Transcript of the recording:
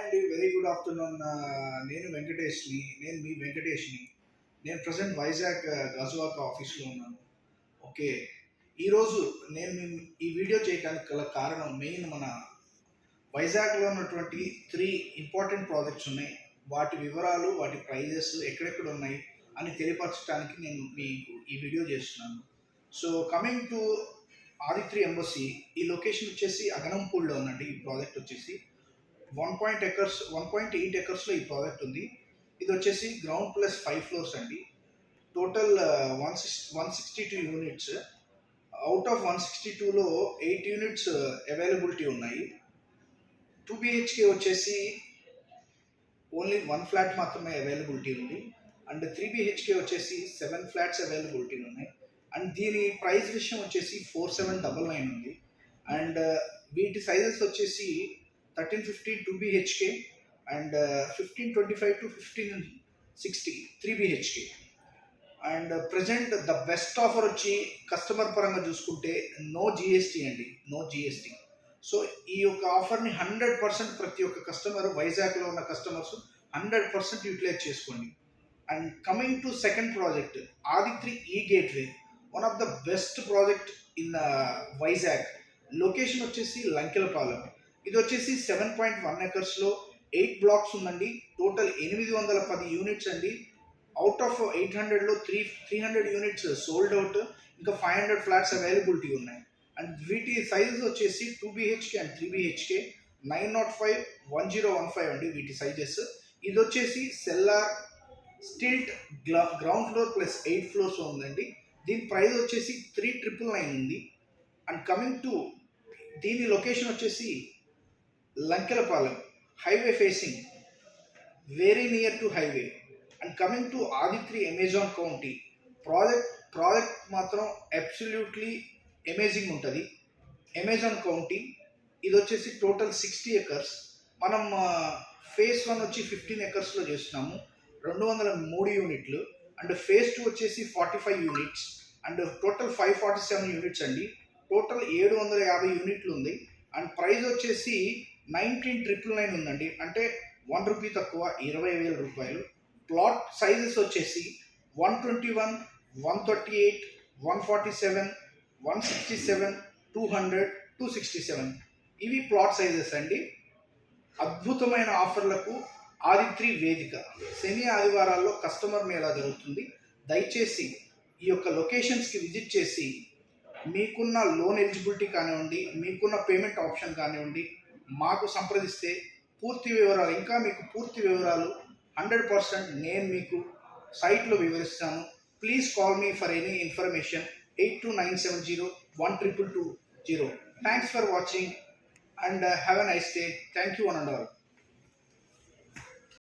అండి. Very good afternoon. నేను వెంకటేష్ని. నేను మీ వెంకటేష్ని. నేను ప్రజెంట్ వైజాగ్ గాజువాక ఆఫీస్లో ఉన్నాను. ఓకే. ఈరోజు నేను ఈ వీడియో చేయడానికి గల కారణం మెయిన్ మన వైజాగ్లో ఉన్నటువంటి 3 ఇంపార్టెంట్ ప్రాజెక్ట్స్ ఉన్నాయి. వాటి వివరాలు, వాటి ప్రైజెస్ ఎక్కడెక్కడ ఉన్నాయి అని తెలియపరచడానికి నేను మీకు ఈ వీడియో చేస్తున్నాను. So coming to Aditri embassy, ఈ లొకేషన్ వచ్చేసి అగనంపూడిలో ఉందండి. ఈ ప్రాజెక్ట్ వచ్చేసి 1.8 ఎకర్స్లో ఈ ప్రాజెక్ట్ ఉంది. ఇది వచ్చేసి గ్రౌండ్ ప్లస్ 5 ఫ్లోర్స్ అండి. Total 162 units. అవుట్ ఆఫ్ 162లో 8 యూనిట్స్ అవైలబిలిటీ ఉన్నాయి. 2 BHK వచ్చేసి ఓన్లీ 1 ఫ్లాట్ మాత్రమే అవైలబిలిటీ ఉంది. అండ్ 3 BHK వచ్చేసి 7 ఫ్లాట్స్ అవైలబిలిటీ ఉన్నాయి. అండ్ దీని ప్రైస్ విషయం వచ్చేసి 4799 ఉంది. అండ్ వీటి సైజెస్ వచ్చేసి 1350 2 BHK and 1525 to 1560 3 BHK. And present the best offer వచ్చి కస్టమర్ పరంగా చూసుకుంటే నో GST అండి, నో GST. సో ఈ యొక్క ఆఫర్ని 100% ప్రతి ఒక్క కస్టమర్, వైజాగ్లో ఉన్న కస్టమర్స్ 100% యూటిలైజ్ చేసుకోండి. And coming to second project, Aditri ఈ gateway, one of the best project in Vizag. Location వచ్చేసి లంకెలపాలెం. ఇది వచ్చేసి 7.1 ఎకర్స్లో 8 బ్లాక్స్ ఉందండి. టోటల్ 810 యూనిట్స్ అండి. Out of 800లో 300 units sold out, ఇంకా 500 ఫ్లాట్స్ అవైలబిలిటీ ఉన్నాయి. అండ్ వీటి సైజెస్ వచ్చేసి 2 BHK అండ్ 3 BHK 905 1015 అండి వీటి సైజెస్. ఇది వచ్చేసి cellar stilt ground floor plus 8 floors ఉందండి. దీని ప్రైస్ వచ్చేసి 3999 ఉంది. అండ్ కమింగ్ టు దీని లొకేషన్ వచ్చేసి Lankelapalem, highway facing, very near to highway. And coming to Aditri Amazon county project మాత్రం అబ్సల్యూట్లీ అమేజింగ్ ఉంటుంది. అమెజాన్ కౌంటీ ఇది వచ్చేసి టోటల్ 60 ఎకర్స్. మనం ఫేజ్ 1 వచ్చి 15 ఎకర్స్లో చేస్తున్నాము, 203 యూనిట్లు. అండ్ ఫేజ్ 2 వచ్చేసి 45 యూనిట్స్ అండ్ టోటల్ 547 యూనిట్స్ అండి. టోటల్ 750 యూనిట్లు ఉంది. అండ్ ప్రైస్ వచ్చేసి 19,999 ఉందండి. అంటే 1 రూపీ తక్కువ, 20,000 రూపాయలు. ప్లాట్ సైజెస్ వచ్చేసి 121, 138, 147, 167, 200, 267 ఇవి ప్లాట్ సైజెస్ అండి. అద్భుతమైన ఆఫర్లకు ఆదిత్రి వేదిక. శని ఆదివారాల్లో కస్టమర్ మేళా జరుగుతుంది. దయచేసి ఈ యొక్క లొకేషన్స్కి విజిట్ చేసి మీకున్న లోన్ ఎలిజిబిలిటీ కానివ్వండి, మీకున్న పేమెంట్ ఆప్షన్ కానివ్వండి, మాకు సంప్రదిస్తే పూర్తి వివరాలు, ఇంకా మీకు పూర్తి వివరాలు 100% నేను మీకు సైట్లో వివరిస్తాను. Please call me for any information 8297012220. Thanks for watching and have a nice day. Thank you one and all.